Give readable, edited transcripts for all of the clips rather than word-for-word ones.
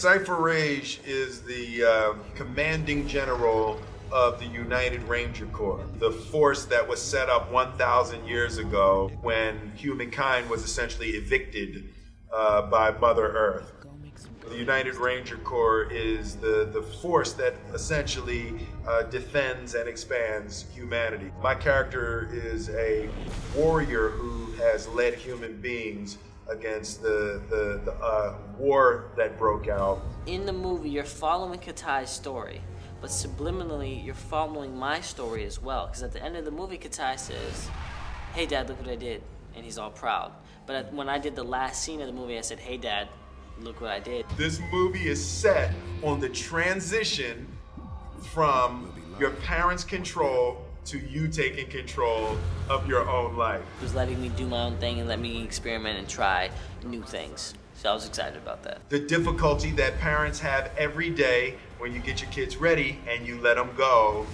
Cypher Rage is the commanding general of the United Ranger Corps, the force that was set up 1,000 years ago when humankind was essentially evicted by Mother Earth. The United Ranger Corps is the force that essentially defends and expands humanity. My character is a warrior who has led human beings against the war that broke out. In the movie, you're following Katai's story, but subliminally, you're following my story as well. Because at the end of the movie, Katai says, "Hey, Dad, look what I did," and he's all proud. But when I did the last scene of the movie, I said, "Hey, Dad, look what I did." This movie is set on the transition from your parents' control to you taking control of your own life. He was letting me do my own thing and let me experiment and try new things. So I was excited about that. The difficulty that parents have every day when you get your kids ready and you let them go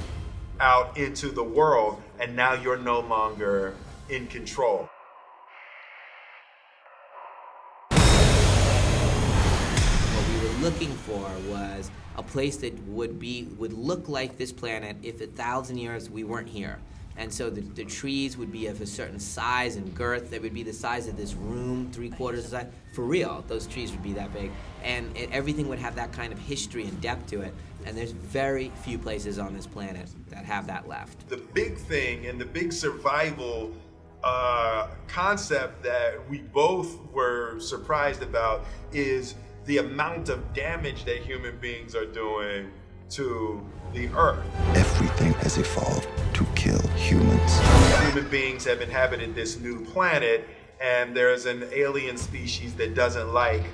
out into the world, and now you're no longer in control. Looking for was a place that would look like this planet if 1,000 years we weren't here. And so the trees would be of a certain size and girth. They would be the size of this room, 3/4 the size. For real, those trees would be that big. And everything would have that kind of history and depth to it. And there's very few places on this planet that have that left. The big thing and the big survival concept that we both were surprised about is the amount of damage that human beings are doing to the earth. Everything has evolved to kill humans. Human beings have inhabited this new planet, and there's an alien species that doesn't like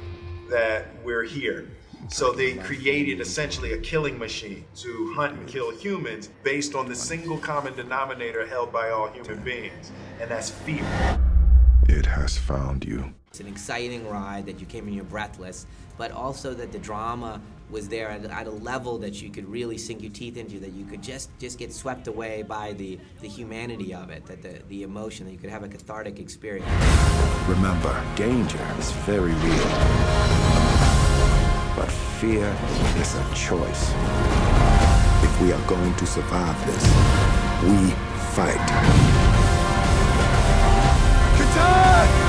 that we're here. So they created essentially a killing machine to hunt and kill humans based on the single common denominator held by all human beings, and that's fear. It has found you. It's an exciting ride that you came in, you're breathless, but also that the drama was there at a level that you could really sink your teeth into, that you could just get swept away by the humanity of it, that the emotion, that you could have a cathartic experience. Remember, danger is very real, but fear is a choice. If we are going to survive this, we fight. Katai!